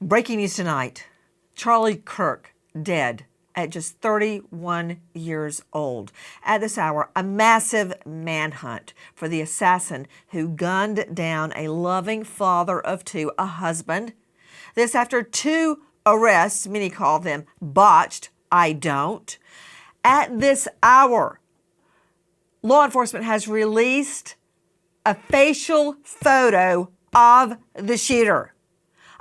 Breaking news tonight. Charlie Kirk, dead at just 31 years old. At this hour, a massive manhunt for the assassin who gunned down a loving father of two, a husband. This after 2 arrests, many call them botched. I don't. At this hour, law enforcement has released a facial photo of the shooter.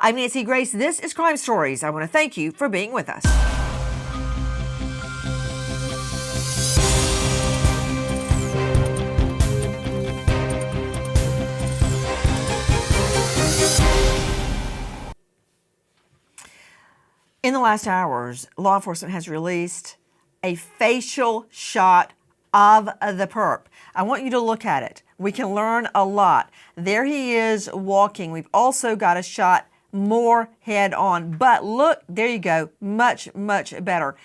I'm Nancy Grace. This is Crime Stories. I want to thank you for being with us. In the last hours, law enforcement has released a facial shot of the perp. I want you to look at it. We can learn a lot. There he is walking. We've also got a shot more head on. But look, there you go. Much, much better.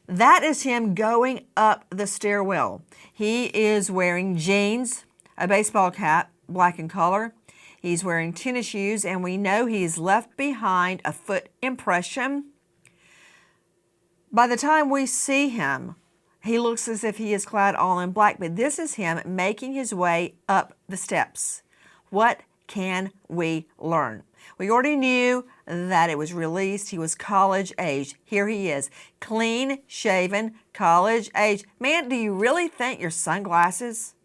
That is him going up the stairwell. He is wearing jeans, a baseball cap, black in color. He's wearing tennis shoes, and we know he's left behind a foot impression. By the time we see him, he looks as if he is clad all in black, but this is him making his way up the steps. What can we learn? We already knew that it was released. He was college age. Here he is, clean shaven, college age. Man, do you really think your sunglasses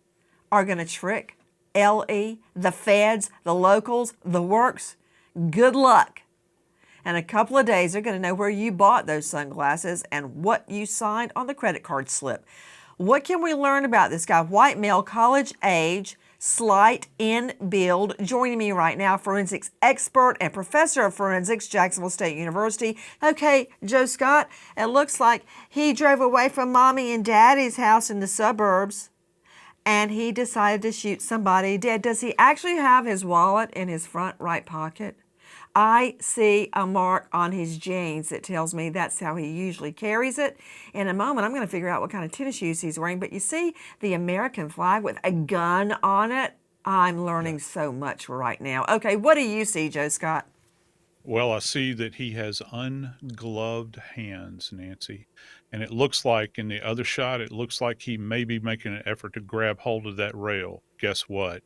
are going to trick LE, the feds, the locals, the works? Good luck. In a couple of days, they're going to know where you bought those sunglasses and what you signed on the credit card slip. What can we learn about this guy? White male, college age, slight in build. Joining me right now, forensics expert and professor of forensics, Jacksonville State University. Okay, Joe Scott, it looks like he drove away from mommy and daddy's house in the suburbs and he decided to shoot somebody dead. Does he actually have his wallet in his front right pocket? I see a mark on his jeans that tells me that's how he usually carries it. In a moment, I'm going to figure out what kind of tennis shoes he's wearing. But you see the American flag with a gun on it? I'm learning so much right now. Okay, what do you see, Joe Scott? Well, I see that he has ungloved hands, Nancy. And it looks like in the other shot, it looks like he may be making an effort to grab hold of that rail. Guess what?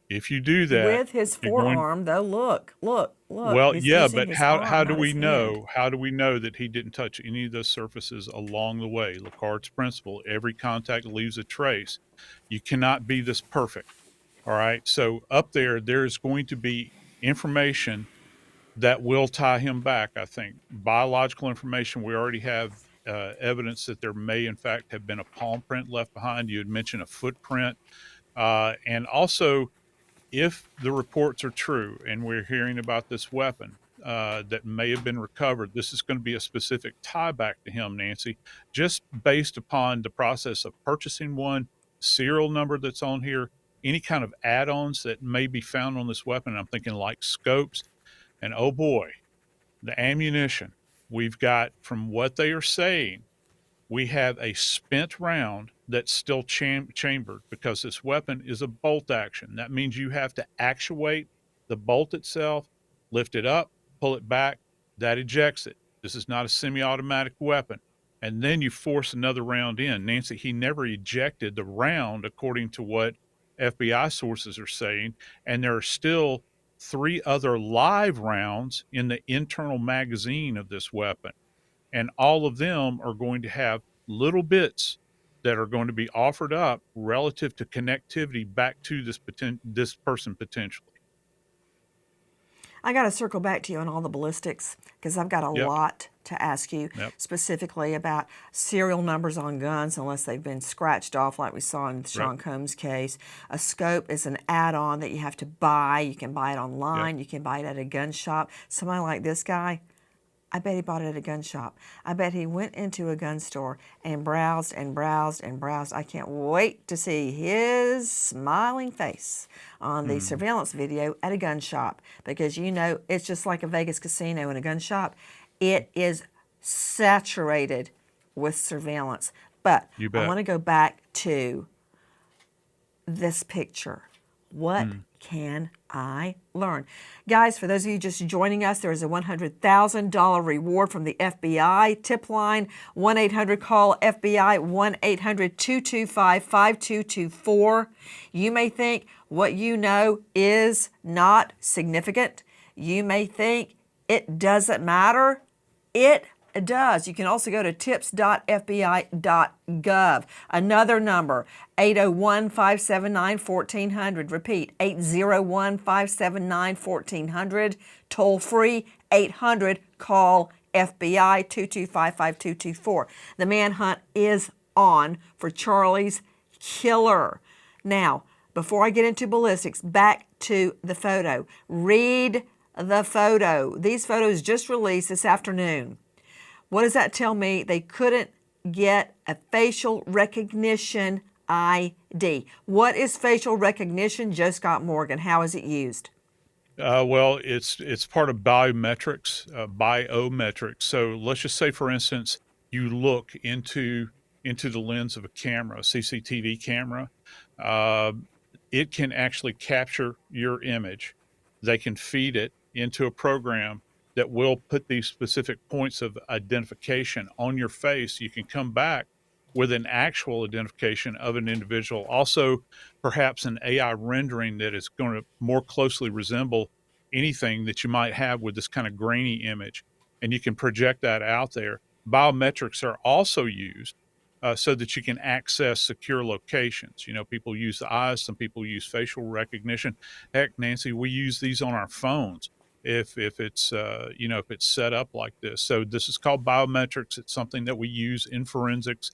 If you do that, with his forearm, though, look. Well, He's yeah, using but his how arm, do not we his hand. know? How do we know that he didn't touch any of those surfaces along the way? Locard's principle: every contact leaves a trace. You cannot be this perfect. All right. So up there's going to be information that will tie him back. I think biological information. We already have evidence that there may, in fact, have been a palm print left behind. You had mentioned a footprint, and also, if the reports are true and we're hearing about this weapon that may have been recovered, this is going to be a specific tie back to him, Nancy, just based upon the process of purchasing one, serial number that's on here, any kind of add-ons that may be found on this weapon. I'm thinking like scopes, and oh boy, the ammunition. We've got, from what they are saying, we have a spent round that's still chambered, because this weapon is a bolt action. That means you have to actuate the bolt itself, lift it up, pull it back. That ejects it. This is not a semi-automatic weapon. And then you force another round in. Nancy, he never ejected the round, according to what FBI sources are saying. And there are still 3 other live rounds in the internal magazine of this weapon. And all of them are going to have little bits that are going to be offered up relative to connectivity back to this person potentially. I got to circle back to you on all the ballistics, because I've got a lot to ask you specifically about serial numbers on guns, unless they've been scratched off like we saw in Sean Combs' case. A scope is an add-on that you have to buy. You can buy it online. You can buy it at a gun shop. Somebody like this guy, I bet he bought it at a gun shop. I bet he went into a gun store and browsed and browsed and browsed. I can't wait to see his smiling face on the surveillance video at a gun shop, because you know it's just like a Vegas casino and a gun shop. It is saturated with surveillance. But I want to go back to this picture. What can I learn. Guys, for those of you just joining us, there is a $100,000 reward from the FBI. Tip line 1-800-CALL-FBI, 1-800-225-5224. You may think what you know is not significant. You may think it doesn't matter. It does. You can also go to tips.fbi.gov. Another number, 801-579-1400. Repeat, 801-579-1400. Toll free, 800-CALL-FBI, 225-5224. The manhunt is on for Charlie's killer. Now, before I get into ballistics, back to the photo. Read the photo. These photos just released this afternoon. What does that tell me? They couldn't get a facial recognition ID. What is facial recognition, Joe Scott Morgan? How is it used? Well, it's part of biometrics. So let's just say, for instance, you look into the lens of a camera, a CCTV camera. It can actually capture your image. They can feed it into a program that will put these specific points of identification on your face. You can come back with an actual identification of an individual. Also, perhaps an AI rendering that is going to more closely resemble anything that you might have with this kind of grainy image. And you can project that out there. Biometrics are also used so that you can access secure locations. You know, people use the eyes, some people use facial recognition. Heck, Nancy, we use these on our phones if it's if it's set up like this. So this is called biometrics. It's something that we use in forensics.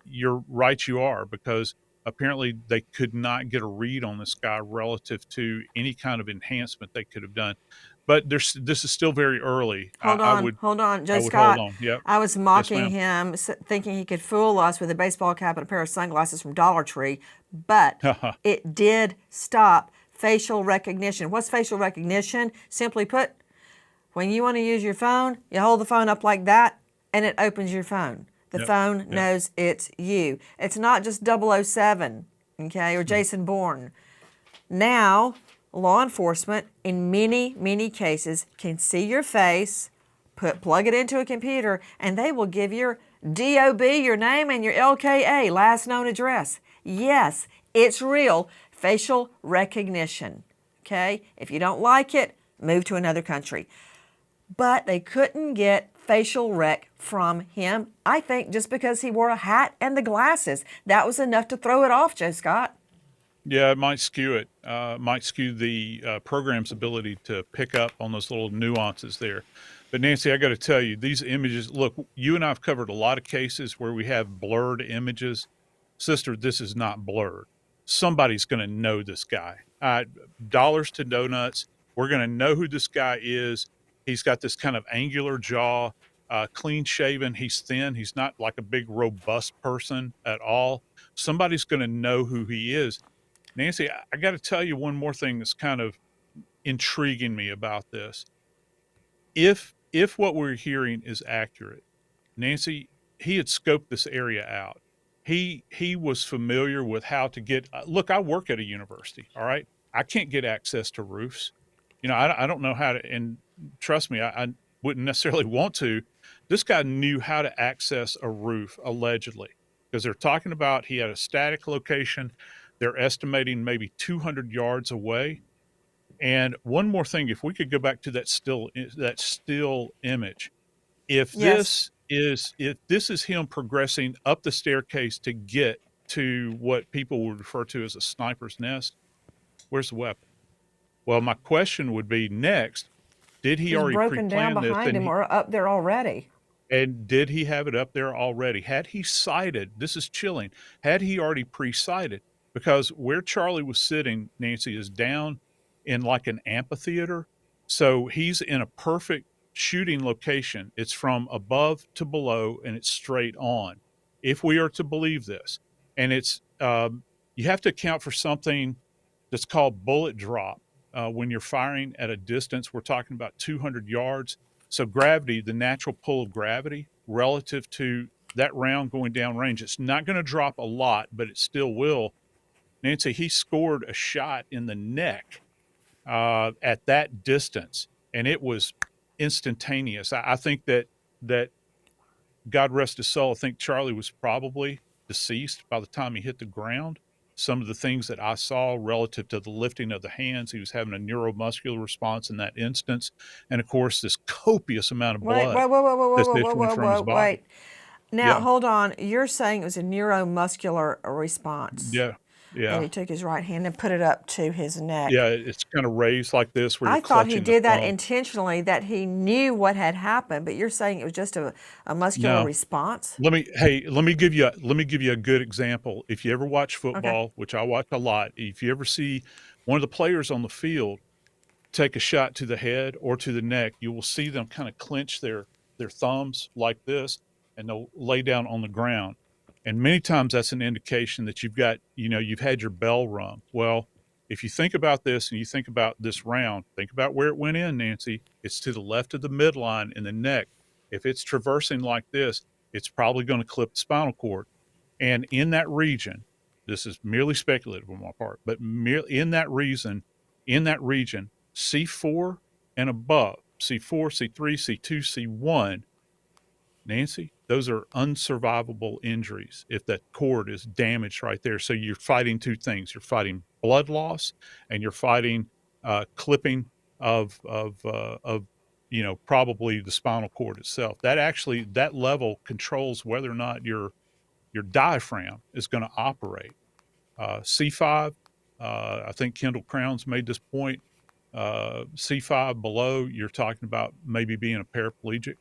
You're right, you are, because apparently they could not get a read on this guy relative to any kind of enhancement they could have done. But this is still very early. Hold I on, would Joe hold Scott. on. Yep. I was Yes, mocking ma'am. him, thinking he could fool us with a baseball cap and a pair of sunglasses from Dollar Tree, but it did stop facial recognition. What's facial recognition? Simply put, when you want to use your phone, you hold the phone up like that, and it opens your phone. The Yep. phone knows it's you. It's not just 007, okay, or Jason Bourne. Now, law enforcement, in many, many cases, can see your face, plug it into a computer, and they will give your DOB, your name, and your LKA, last known address. Yes, it's real. Facial recognition, okay? If you don't like it, move to another country. But they couldn't get facial rec from him, I think, just because he wore a hat and the glasses. That was enough to throw it off, Joe Scott. Yeah, it might skew it. Might skew the program's ability to pick up on those little nuances there. But Nancy, I got to tell you, these images. Look, you and I have covered a lot of cases where we have blurred images. Sister, this is not blurred. Somebody's going to know this guy. Dollars to donuts. We're going to know who this guy is. He's got this kind of angular jaw, clean shaven. He's thin. He's not like a big, robust person at all. Somebody's going to know who he is. Nancy, I got to tell you one more thing that's kind of intriguing me about this. If what we're hearing is accurate, Nancy, he had scoped this area out. He was familiar with how to get. Look, I work at a university. All right, I can't get access to roofs. You know, I don't know how to. And trust me, I wouldn't necessarily want to. This guy knew how to access a roof, allegedly, because they're talking about he had a static location. They're estimating maybe 200 yards away. And one more thing, if we could go back to that still image, if Yes. this is him progressing up the staircase to get to what people would refer to as a sniper's nest, where's the weapon? Well, my question would be next, did he It's already broken down pre-plan this? behind him or up there already. And did he have it up there already? Had he sighted, this is chilling, had he already pre-sighted? Because where Charlie was sitting, Nancy, is down in like an amphitheater. So he's in a perfect shooting location. It's from above to below and it's straight on, if we are to believe this. And it's, you have to account for something that's called bullet drop. When you're firing at a distance, we're talking about 200 yards. So gravity, the natural pull of gravity relative to that round going down range, it's not going to drop a lot, but it still will. Nancy, he scored a shot in the neck at that distance, and it was instantaneous. I think that God rest his soul. I think Charlie was probably deceased by the time he hit the ground. Some of the things that I saw relative to the lifting of the hands, he was having a neuromuscular response in that instance, and of course, this copious amount of Wait, blood whoa, whoa, whoa, whoa, whoa, that's whoa, whoa, issuing whoa, from his whoa, body. wait. Now, Yeah, hold on. You're saying it was a neuromuscular response yeah, that yeah, he took his right hand and put it up to his yeah. neck. It's kind of raised like this, where you're I thought he clutching the did that thumb. intentionally, that he knew what had happened, but you're saying it was just a muscular No, response? let me give you a good example. If you ever watch Okay. football, which I watch a lot, if you ever see one of the players on the field take a shot to the head or to the neck, you will see them kind of clench their thumbs like this, and they'll lay down on the ground. And many times that's an indication that you've got, you've had your bell rung. Well, if you think about this and you think about this round, think about where it went in, Nancy. It's to the left of the midline in the neck. If it's traversing like this, it's probably going to clip the spinal cord. And in that region, this is merely speculative on my part, but merely in that region, C4 and above, C4, C3, C2, C1, Nancy, those are unsurvivable injuries if that cord is damaged right there. So you're fighting two things. You're fighting blood loss, and you're fighting clipping of probably the spinal cord itself. That level controls whether or not your diaphragm is going to operate. C5, I think Kendall Crowns made this point. C5 below, you're talking about maybe being a paraplegic.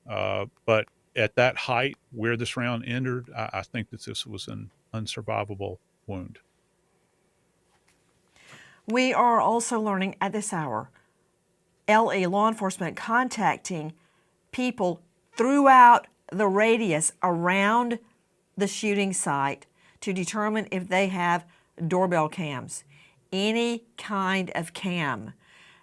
But at that height where this round entered, I think that this was an unsurvivable wound. We are also learning at this hour, LE law enforcement contacting people throughout the radius around the shooting site to determine if they have doorbell cams, any kind of cam.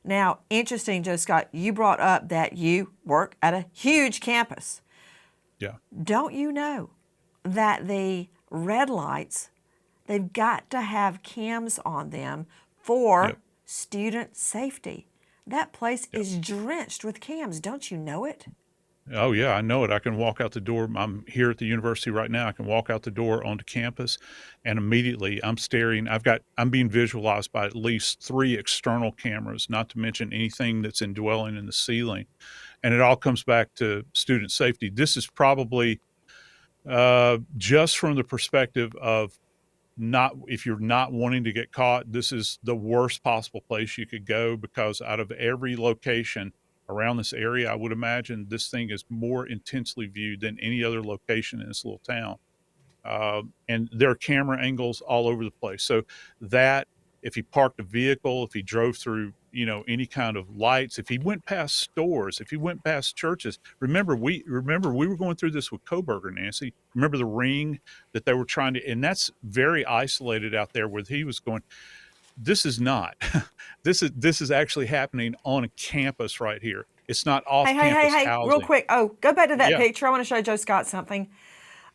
Now, interesting, Joe Scott, you brought up that you work at a huge campus. Yeah. Don't you know that the red lights, they've got to have cams on them for Yep. student safety? That place Yep. is drenched with cams. Don't you know it? Oh yeah, I know it. I can walk out the door. I'm here at the university right now. I can walk out the door onto campus, and immediately I'm staring. I'm being visualized by at least three external cameras, not to mention anything that's indwelling in the ceiling. And it all comes back to student safety. This is probably just from the perspective of, not if you're not wanting to get caught, this is the worst possible place you could go, because out of every location around this area, I would imagine this thing is more intensely viewed than any other location in this little town. And there are camera angles all over the place. So that, if he parked a vehicle, if he drove through, any kind of lights, if he went past stores, if he went past churches. Remember we were going through this with Coburger, Nancy. Remember the ring that they were trying to, and that's very isolated out there where he was going. This is not. This is actually happening on a campus right here. It's not Hey, off hey, hey, campus hey, real housing. quick. Oh, go back to that Yeah. picture. I want to show Joe Scott something.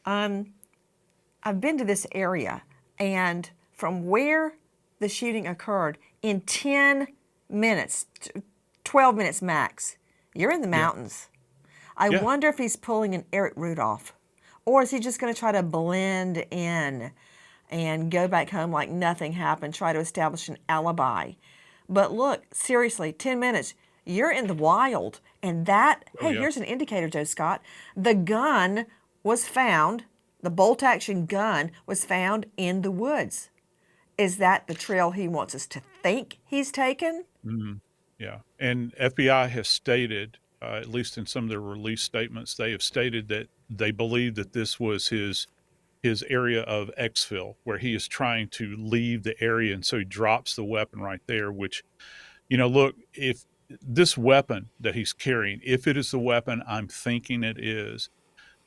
I've been to this area, and from where the shooting occurred, in 10 minutes, 12 minutes max, you're in the Yeah. mountains. I Yeah. wonder if he's pulling an Eric Rudolph, or is he just going to try to blend in and go back home like nothing happened, try to establish an alibi. But look, seriously, 10 minutes, you're in the wild. And that, Oh hey, yeah. here's an indicator, Joe Scott. The gun was found, the bolt action gun was found in the woods. Is that the trail he wants us to think he's taken? Mhm. Yeah, and FBI has stated, at least in some of their release statements, they have stated that they believe that this was his area of exfil, where he is trying to leave the area, and so he drops the weapon right there. Which, look, if this weapon that he's carrying, if it is the weapon I'm thinking it is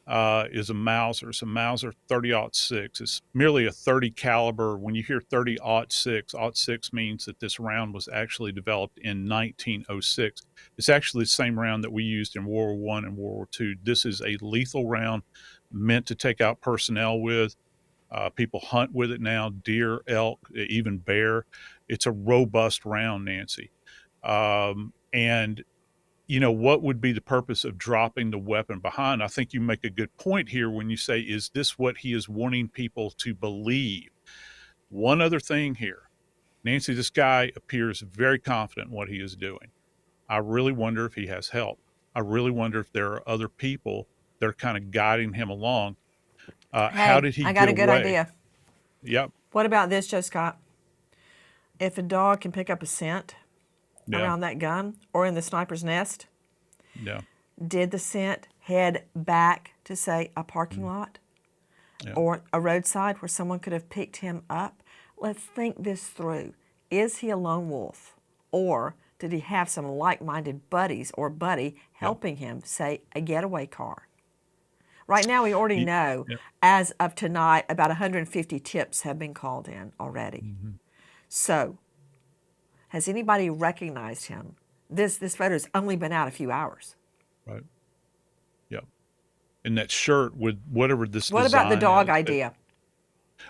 a Mauser. It's a Mauser 30-06. It's merely a 30 caliber. When you hear 30-06, 06 means that this round was actually developed in 1906. It's actually the same round that we used in World War I and World War II. This is a lethal round meant to take out personnel with. People hunt with it now, deer, elk, even bear. It's a robust round, Nancy. And what would be the purpose of dropping the weapon behind? I think you make a good point here when you say, is this what he is wanting people to believe? One other thing here, Nancy, this guy appears very confident in what he is doing. I really wonder if he has help. I really wonder if there are other people that are kind of guiding him along. How Hey, did he I got get a good away? idea. Yep. What about this, Joe Scott? If a dog can pick up a scent Yeah. around that gun or in the sniper's nest, Yeah. did the scent head back to, say, a parking Mm, lot yeah. or a roadside where someone could have picked him up? Let's think this through. Is he a lone wolf? Or did he have some like-minded buddies or buddy Yeah. helping him, say, a getaway car? Right now, we already Ye- know, Yeah. as of tonight, about 150 tips have been called in already. Mhm. So, has anybody recognized him? This photo's only been out a few hours. Right. Yeah. And that shirt with whatever this What about the design dog is. idea?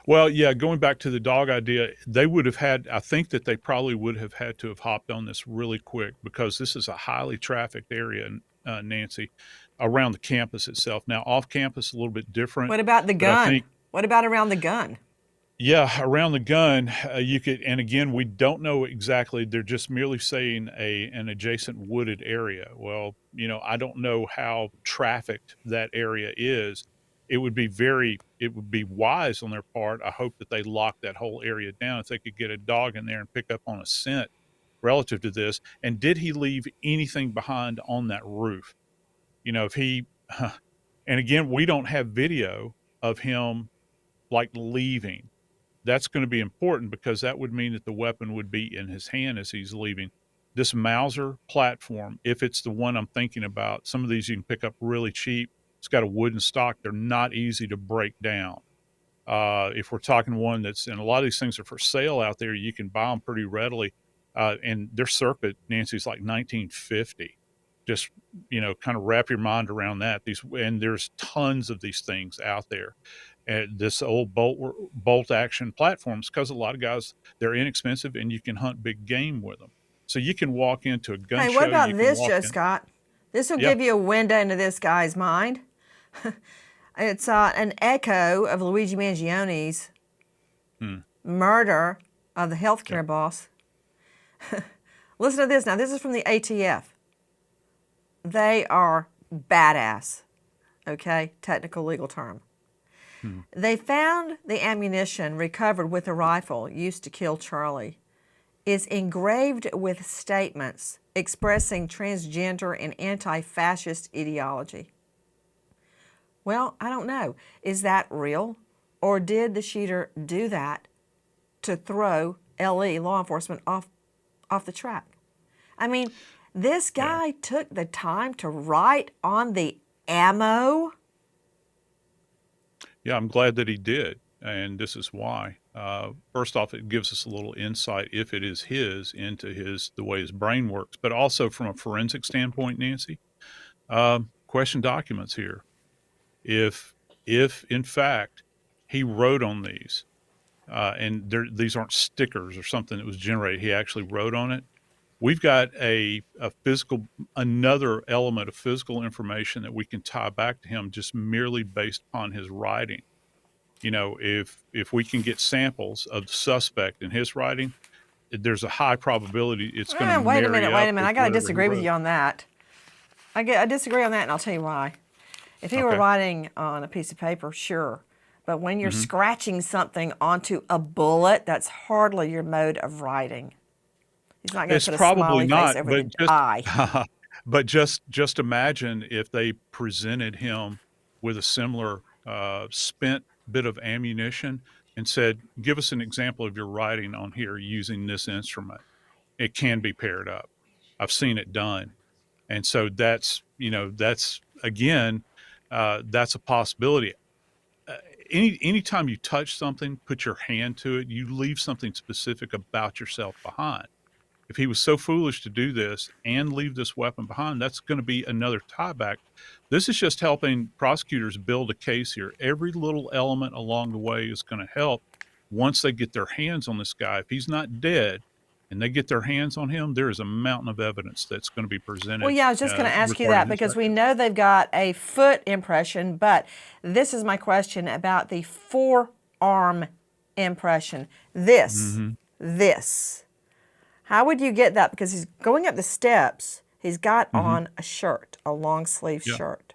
Well, yeah, going back to the dog idea, they would have had, I think that they probably would have had to have hopped on this really quick because this is a highly trafficked area, Nancy, around the campus itself. Now, off campus, a little bit different, What about the but I gun? think, What about around the gun? yeah, around the gun, you could, and again, we don't know exactly. They're just merely saying an adjacent wooded area. Well, I don't know how trafficked that area is. It would be wise on their part. I hope that they lock that whole area down if they could get a dog in there and pick up on a scent relative to this. And did he leave anything behind on that roof? If he, and again, we don't have video of him like leaving. That's going to be important because that would mean that the weapon would be in his hand as he's leaving. This Mauser platform, if it's the one I'm thinking about, some of these you can pick up really cheap. It's got a wooden stock. They're not easy to break down. If we're talking one that's, and a lot of these things are for sale out there, you can buy them pretty readily. And their circuit, Nancy's like 1950. Just, kind of wrap your mind around that. And there's tons of these things out there. And this old bolt action platforms, because a lot of guys, they're inexpensive and you can hunt big game with them. So you can walk into a gun Hey, what show, about you can this, walk Joe in. Scott? This will Yeah. give you a window into this guy's mind. It's an echo of Luigi Mangioni's murder of the healthcare boss. Listen to this now. This is from the ATF. They are badass, okay? Technical legal term. They found the ammunition recovered with the rifle used to kill Charlie is engraved with statements expressing transgender and anti-fascist ideology. Well, I don't know. Is that real? Or did the shooter do that to throw LE, law enforcement, off the track? I mean, this guy took the time to write on the ammo. Yeah, I'm glad that he did. And this is why. First off, it gives us a little insight, if it is his, into the way his brain works. But also from a forensic standpoint, Nancy, question documents here. If in fact he wrote on these, and these aren't stickers or something that was generated, he actually wrote on it. We've got another element of physical information that we can tie back to him just merely based upon his writing. If we can get samples of the suspect in his writing, there's a high probability it's going to Wait a marry minute. up I with got to whatever he disagree with wrote. you on that. I disagree on that, and I'll tell you why. If he were Okay. writing on a piece of paper, sure. But when you're Mhm. scratching something onto a bullet, that's hardly your mode of writing. He's not going It's to put a probably smiley face not, over but the eye. just imagine if they presented him with a similar spent bit of ammunition and said, "Give us an example of your writing on here using this instrument." It can be paired up. I've seen it done, and so that's again, that's a possibility. Uh, anytime you touch something, put your hand to it, you leave something specific about yourself behind. If he was so foolish to do this and leave this weapon behind, that's going to be another tieback. This is just helping prosecutors build a case here. Every little element along the way is going to help once they get their hands on this guy. If he's not dead, and they get their hands on him, there is a mountain of evidence that's going to be Well, presented yeah, I was just going to ask you regarding that his because we record. know they've got a foot impression, but this is my question about the forearm impression. Hmm. This. How would you get that? Because he's going up the steps. He's got Hmm. on a shirt, a long sleeve Yeah. shirt.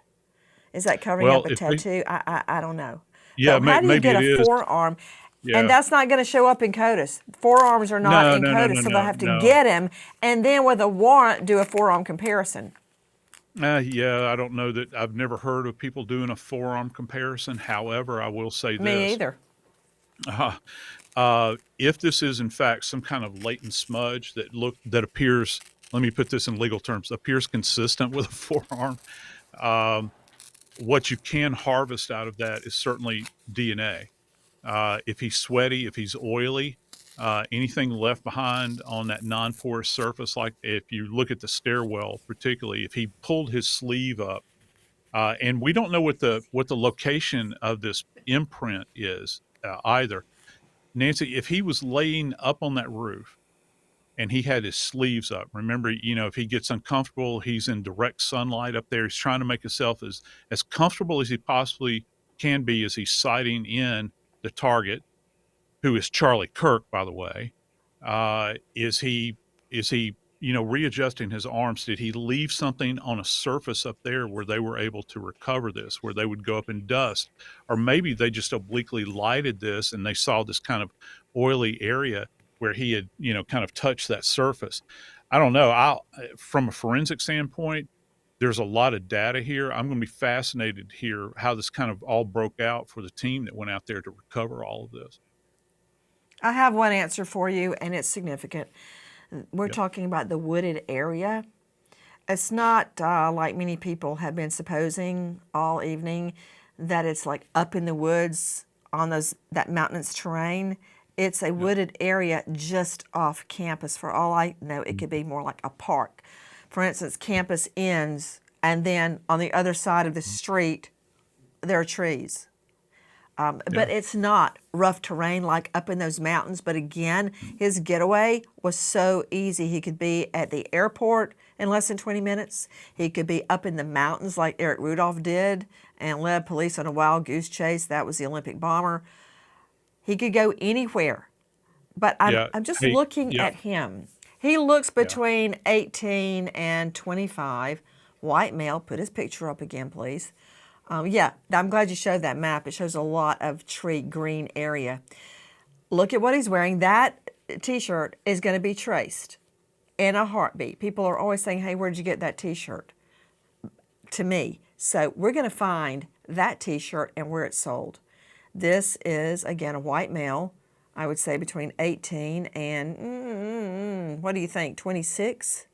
Is that covering Well, up a if they, tattoo? I don't know. yeah, But how do you maybe get it a is. forearm? And Yeah. that's not going to show up in CODIS. Forearms are not No, in no, no, CODIS, no, so they'll no, have to no. get him and then with a warrant do a forearm comparison. Yeah, I don't know that I've never heard of people doing a forearm comparison. However, I will say Me this. either. Uh, if this is in fact some kind of latent smudge that appears, let me put this in legal terms, appears consistent with a forearm, um, what you can harvest out of that is certainly DNA. If he's sweaty, if he's oily, anything left behind on that non-porous surface, like if you look at the stairwell, particularly if he pulled his sleeve up, and we don't know what the location of this imprint is either. Nancy, if he was laying up on that roof and he had his sleeves up, remember, if he gets uncomfortable, he's in direct sunlight up there. He's trying to make himself as comfortable as he possibly can be as he's sighting in the target, who is Charlie Kirk, by the way. Is he readjusting his arms? Did he leave something on a surface up there where they were able to recover this, where they would go up in dust? Or maybe they just obliquely lighted this and they saw this kind of oily area where he had, kind of touched that surface. I don't know. From a forensic standpoint, there's a lot of data here. I'm going to be fascinated to hear how this kind of all broke out for the team that went out there to recover all of this. I have one answer for you, and it's significant. We're Yep. talking about the wooded area. It's not like many people have been supposing all evening that it's like up in the woods on that mountainous terrain. It's a Yep. wooded area just off campus. For all I know, it could be more like a park. For instance, campus ends, and then on the other side of the street, there are trees. Yeah. But it's not rough terrain like up in those mountains. But again, his getaway was so easy. He could be at the airport in less than 20 minutes. He could be up in the mountains like Eric Rudolph did and led police on a wild goose chase. That was the Olympic bomber. He could go anywhere. But Yeah. I'm just Hey, looking yeah. at him. He looks Yeah. between 18 and 25. White male. Put his picture up again, please. Yeah, I'm glad you showed that map. It shows a lot of tree green area. Look at what he's wearing. That t-shirt is going to be traced in a heartbeat. People are always saying, hey, where'd you get that t-shirt? To me. So we're going to find that t-shirt and where it's sold. This is, again, a white male. I would say between 18 and, what do you think, 26?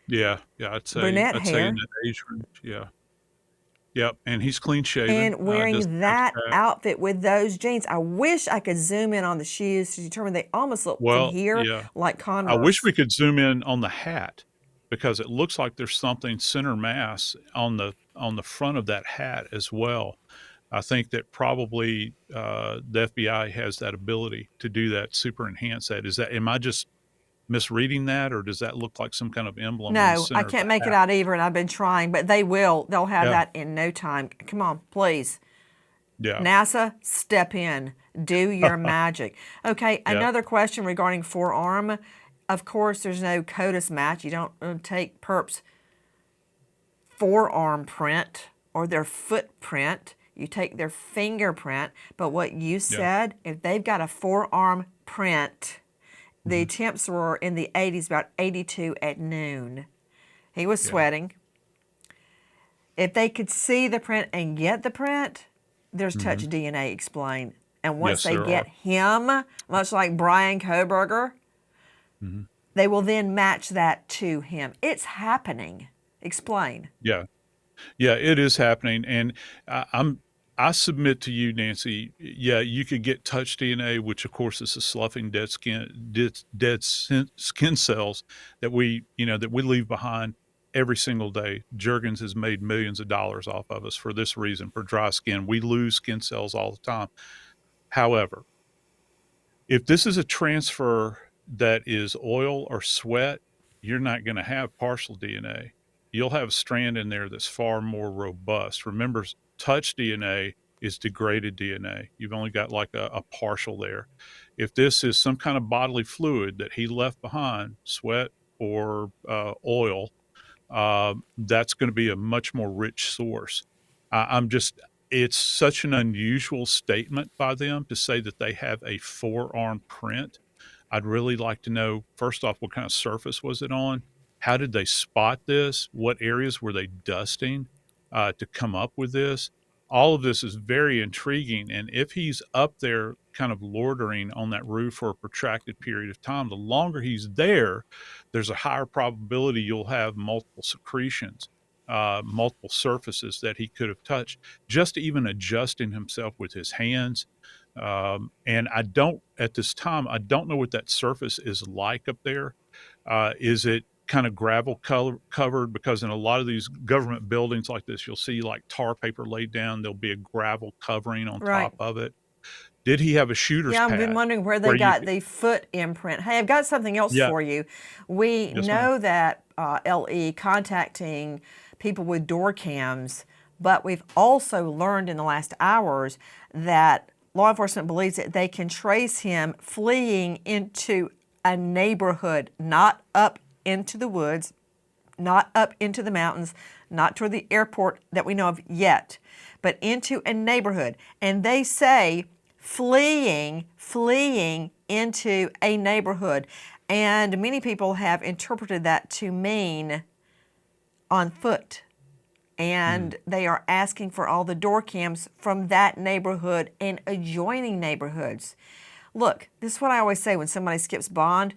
Yeah. I'd say Brunette in hair. that age range. Yeah. Yep. And he's clean shaven. And Doesn't wearing have that tat. outfit with those jeans. I wish I could zoom in on the shoes to determine they almost look from Well, here yeah. like I wish Converse. we could zoom in on the hat because it looks like there's something center mass on the front of that hat as well. I think that probably the FBI has that ability to do that, super enhance that. Am I just misreading that, or does that look like some kind of emblem in the No, I center of the can't make it hat? out either, and I've been trying, but they will. They'll have Yeah. that in no time. Come on, please. Yeah. NASA, step in. Do your magic. Okay, Yeah. another question regarding forearm. Of course, there's no CODIS match. You don't take perps forearm print or their footprint. You take their fingerprint. But what you Yeah. said, if they've got a forearm print, the Mhm. temps were in the 80s, about 82 at noon. He was Yeah. sweating. If they could see the print and get the print, there's touch Mhm. DNA explained. And once Yes, they there are. get him, much like Brian Koberger, Mhm. they will then match that to him. It's happening. Explain. Yeah. Yeah, it is happening, and I, I'm I submit to you, Nancy. Yeah, you could get touch DNA, which of course is the sloughing skin cells that we leave behind every single day. Jergens has made millions of dollars off of us for this reason. For dry skin, we lose skin cells all the time. However, if this is a transfer that is oil or sweat, you're not going to have partial DNA. You'll have a strand in there that's far more robust. Remember, touch DNA is degraded DNA. You've only got like a partial there. If this is some kind of bodily fluid that he left behind, sweat or oil, that's going to be a much more rich source. I'm just, it's such an unusual statement by them to say that they have a forearm print. I'd really like to know, first off, what kind of surface was it on? How did they spot this? What areas were they dusting to come up with this? All of this is very intriguing. And if he's up there kind of loitering on that roof for a protracted period of time, the longer he's there, there's a higher probability you'll have multiple secretions, multiple surfaces that he could have touched, just even adjusting himself with his hands. And I don't, at this time, I don't know what that surface is like up there. Is it kind of gravel covered? Because in a lot of these government buildings like this, you'll see like tar paper laid down. There'll be a gravel covering on Right. top of it. Did he have a shooter's Yeah, I've been pad wondering where they where you got could, the foot imprint. Hey, I've got something else yeah, for you. We yes, ma'am. know that LE contacting people with door cams, but we've also learned in the last hours that law enforcement believes that they can trace him fleeing into a neighborhood, not up into the woods, not up into the mountains, not toward the airport that we know of yet, but into a neighborhood. And they say fleeing into a neighborhood. And many people have interpreted that to mean on foot. And they are asking for all the door cams from that neighborhood and adjoining neighborhoods. Look, this is what I always say when somebody skips bond.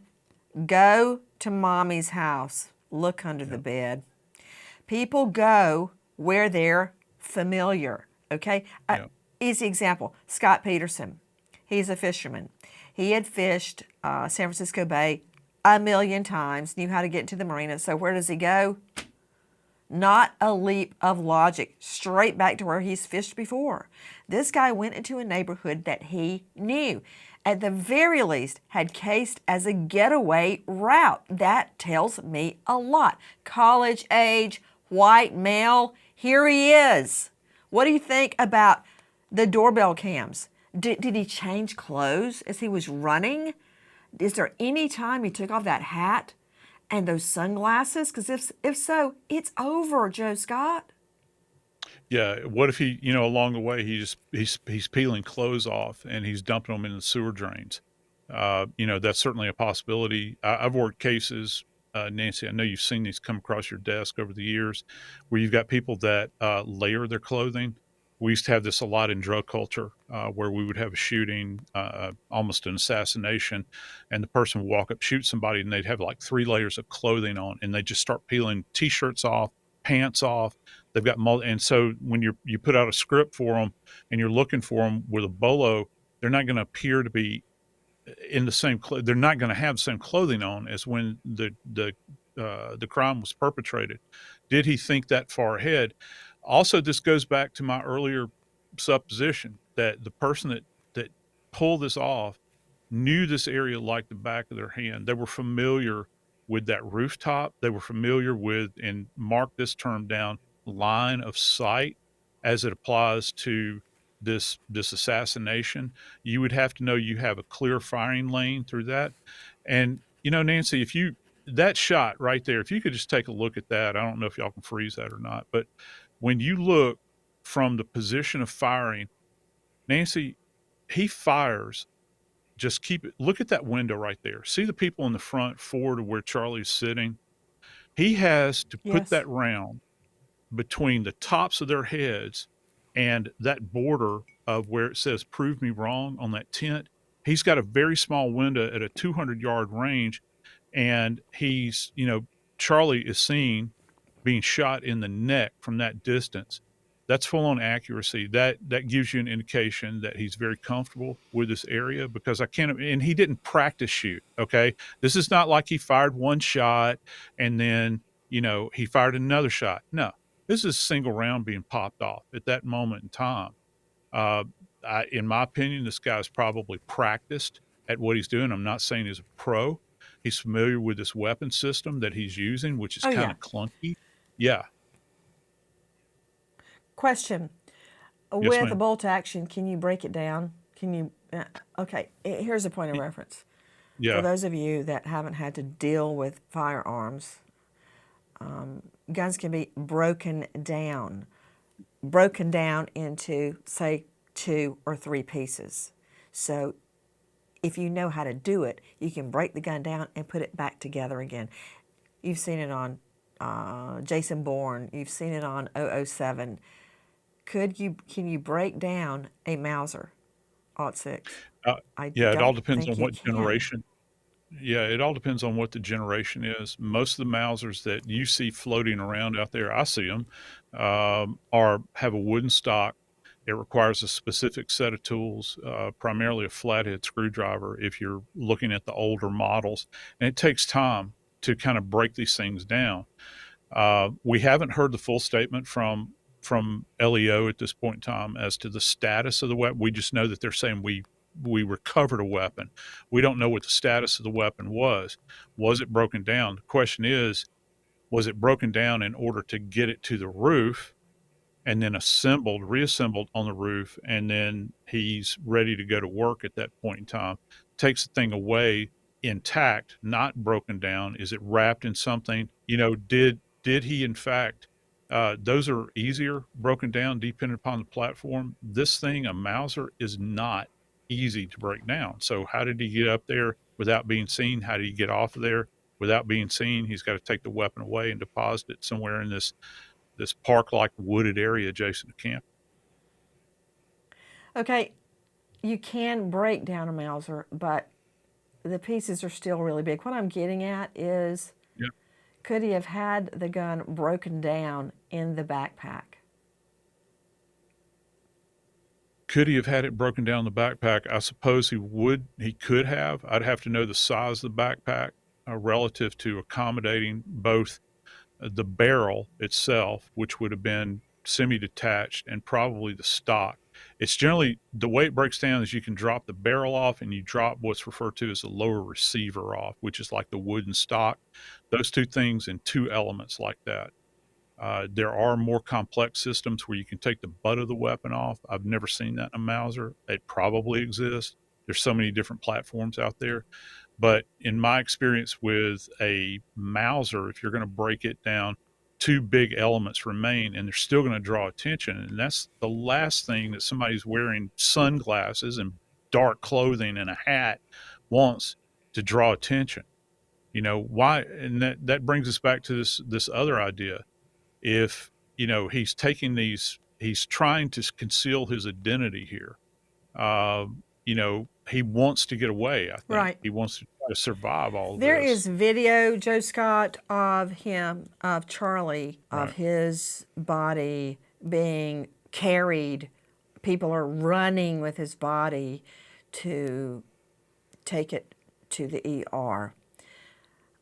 Go to mommy's house. Look under the bed. People go where they're familiar, okay? Yeah. Easy example, Scott Peterson. He's a fisherman. He had fished San Francisco Bay a million times, knew how to get into the marina. So where does he go? Not a leap of logic, straight back to where he's fished before. This guy went into a neighborhood that he knew, at the very least had cased as a getaway route. That tells me a lot. College age, white male, here he is. What do you think about the doorbell cams? Did he change clothes as he was running? Is there any time he took off that hat and those sunglasses? Because if so, it's over, Joe Scott. Yeah. What if he, along the way, he's peeling clothes off and he's dumping them in the sewer drains? That's certainly a possibility. I've worked cases, Nancy, I know you've seen these come across your desk over the years, where you've got people that layer their clothing. We used to have this a lot in drug culture, where we would have a shooting, almost an assassination, and the person would walk up, shoot somebody, and they'd have like 3 layers of clothing on, and they just start peeling t-shirts off, pants off. They've got and so when you put out a script for them and you're looking for them with a bolo, they're not going to appear to be in the same. They're not going to have the same clothing on as when the crime was perpetrated. Did he think that far ahead? Also, this goes back to my earlier supposition that the person that pulled this off knew this area like the back of their hand. They were familiar with that rooftop. They were familiar with, and mark this term down, line of sight as it applies to this assassination. You would have to know you have a clear firing lane through that. And Nancy, if you that shot right there, if you could just take a look at that, I don't know if y'all can freeze that or not, but when you look from the position of firing, Nancy, he fires. Just look at that window right there. See the people in the front forward of where Charlie's sitting? He has to put Yes. that round between the tops of their heads and that border of where it says prove me wrong on that tent. He's got a very small window at a 200-yard range, and Charlie is seen being shot in the neck from that distance. That's full on accuracy. That gives you an indication that he's very comfortable with this area, because and he didn't practice shoot. Okay. This is not like he fired one shot and then, he fired another shot. No, this is a single round being popped off at that moment in time. In my opinion, this guy's probably practiced at what he's doing. I'm not saying he's a pro. He's familiar with this weapon system that he's using, which is Oh, kind yeah. of clunky. Yeah. Question. Yes, With a ma'am. bolt action, can you break it down? Can you? Okay, here's a point of Y- reference. For Yeah. those of you that haven't had to deal with firearms, guns can be broken down into, say, 2 or 3 pieces. So if you know how to do it, you can break the gun down and put it back together again. You've seen it on Jason Bourne. You've seen it on 007. Can you break down a Mauser Alt 6? Uh, I yeah, it all don't depends on think you what can. generation. Yeah, it all depends on what the generation is. Most of the Mausers that you see floating around out there, I see them, are have a wooden stock. It requires a specific set of tools, primarily a flathead screwdriver if you're looking at the older models. And it takes time to kind of break these things down. We haven't heard the full statement from LEO at this point in time as to the status of the weapon. We just know that they're saying we recovered a weapon. We don't know what the status of the weapon was. Was it broken down? The question is, was it broken down in order to get it to the roof and then reassembled on the roof, and then he's ready to go to work at that point in time? Takes the thing away intact, not broken down. Is it wrapped in something? Did he in fact? Those are easier broken down depending upon the platform. This thing, a Mauser, is not easy to break down. So how did he get up there without being seen? How did he get off of there without being seen? He's got to take the weapon away and deposit it somewhere in this park-like wooded area adjacent to camp. Okay, you can break down a Mauser, but the pieces are still really big. What I'm getting at is, Yeah. could he have had the gun broken down in the backpack? Could he have had it broken down in the backpack? I suppose he would. He could have. I'd have to know the size of the backpack relative to accommodating both the barrel itself, which would have been semi-detached, and probably the stock. It's generally the way it breaks down is you can drop the barrel off and you drop what's referred to as the lower receiver off, which is like the wooden stock. Those two things in two elements like that. There are more complex systems where you can take the butt of the weapon off. I've never seen that in a Mauser. It probably exists. There's so many different platforms out there. But in my experience with a Mauser, if you're going to break it down, two big elements remain and they're still going to draw attention. And that's the last thing that somebody who's wearing sunglasses and dark clothing and a hat wants, to draw attention. Why? And that brings us back to this other idea. If he's trying to conceal his identity here. He wants to get away. I think Right. he wants to try to survive all of There this. is video, Joe Scott, of Charlie, of Right. his body being carried. People are running with his body to take it to the ER.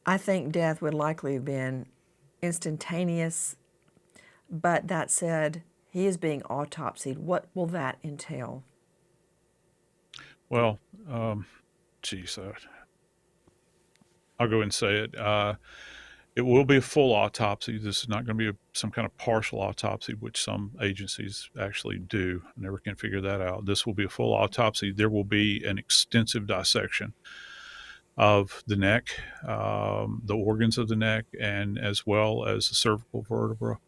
I think death would likely have been instantaneous, but that said, he is being autopsied. What will that entail? Well, geez, I'll go ahead and say it. It will be a full autopsy. This is not going to be some kind of partial autopsy, which some agencies actually do. I never can figure that out. This will be a full autopsy. There will be an extensive dissection of the neck, the organs of the neck, and as well as the cervical vertebra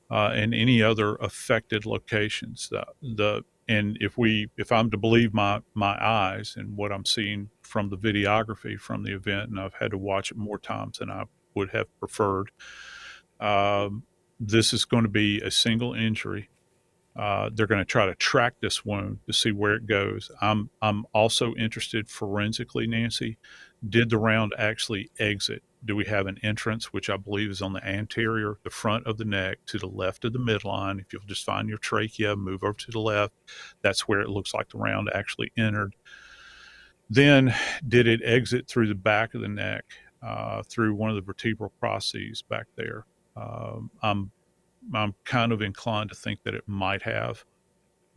and any other affected locations. And if I'm to believe my eyes and what I'm seeing from the videography from the event, and I've had to watch it more times than I would have preferred, um, this is going to be a single injury. They're going to try to track this wound to see where it goes. I'm also interested forensically, Nancy. Did the round actually exit? Do we have an entrance, which I believe is on the anterior, the front of the neck, to the left of the midline? If you'll just find your trachea, move over to the left. That's where it looks like the round actually entered. Then, did it exit through the back of the neck, through one of the vertebral processes back there? I'm kind of inclined to think that it might have.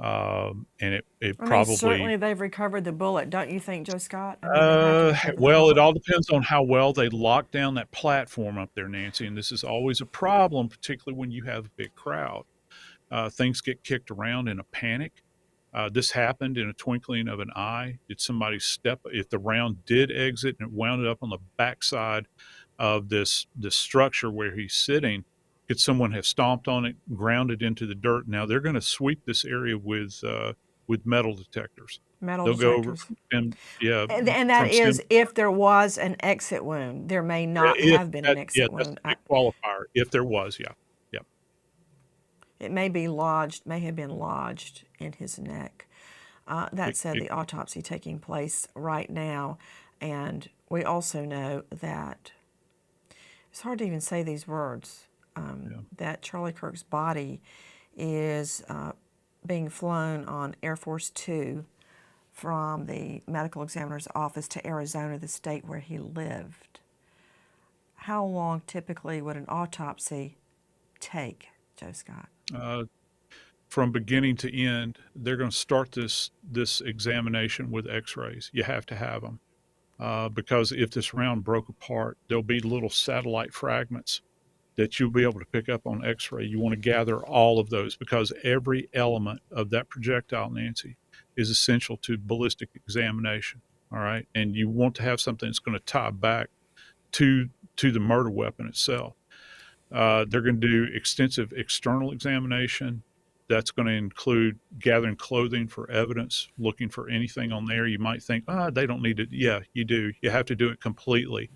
And it I mean, probably certainly they've recovered the bullet, don't you think, Joe Scott? I mean, they had to recover the well, it bullet. all depends on how well they lock down that platform up there, Nancy. And this is always a problem, particularly when you have a big crowd. Things get kicked around in a panic. This happened in a twinkling of an eye. Did somebody step? If the round did exit and it wound up on the backside of this structure where he's sitting, could someone have stomped on it, ground it into the dirt? Now they're going to sweep this area with metal detectors. Metal They'll go over detectors. and yeah, And that from is stem. if there was an exit wound. There may not If have been an that, yeah, exit that's wound. a big qualifier. If there was, yeah, yeah. It may be lodged, may have been lodged in his neck. That It, said, it, the autopsy taking place right now, and we also know that it's hard to even say these words. yeah. That Charlie Kirk's body is being flown on Air Force Two from the medical examiner's office to Arizona, the state where he lived. How long typically would an autopsy take, Joe Scott? Uh, from beginning to end, they're going to start this examination with X-rays. You have to have them because if this round broke apart, there'll be little satellite fragments that you'll be able to pick up on X-ray. You want to gather all of those because every element of that projectile, Nancy, is essential to ballistic examination. All right, and you want to have something that's going to tie back to to the murder weapon itself. They're going to do extensive external examination. That's going to include gathering clothing for evidence, looking for anything on there. You might think, they don't need it. Yeah, you do. You have to do it completely.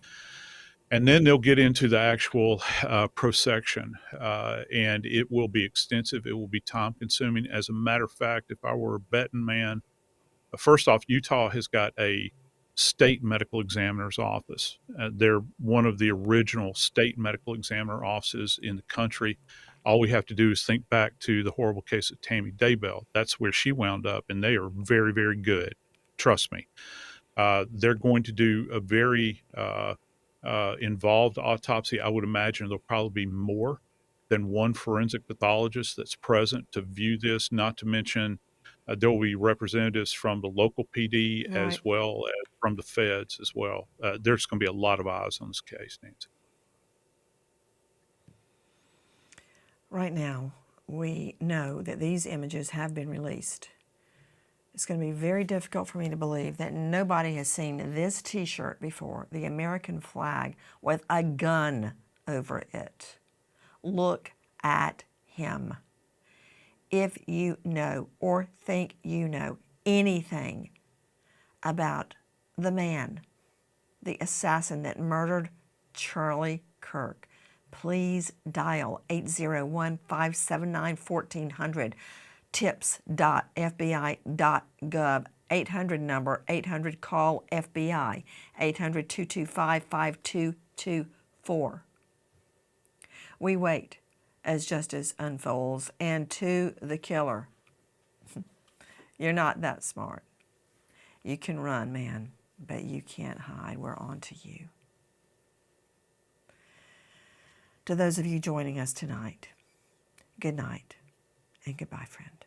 And then they'll get into the actual prosection, and it will be extensive. It will be time consuming. As a matter of fact, if I were a betting man, first off, Utah has got a state medical examiner's office. They're one of the original state medical examiner offices in the country. All we have to do is think back to the horrible case of Tammy Daybell. That's where she wound up, and they are very, very good. Trust me. They're going to do a very involved autopsy. I would imagine there'll probably be more than one forensic pathologist that's present to view this, not to mention there will be representatives from the local PD Right. as well as from the feds as well. There's going to be a lot of eyes on this case, Nancy. Right now, we know that these images have been released. It's going to be very difficult for me to believe that nobody has seen this T-shirt before, the American flag with a gun over it. Look at him. If you know or think you know anything about the man, the assassin that murdered Charlie Kirk, please dial 801-579-1400, tips.fbi.gov, 800 number, 800-CALL-FBI, 800-225-5224. We wait as justice unfolds, and to the killer, you're not that smart. You can run, man, but you can't hide. We're on to you. To those of you joining us tonight, good night and goodbye, friend.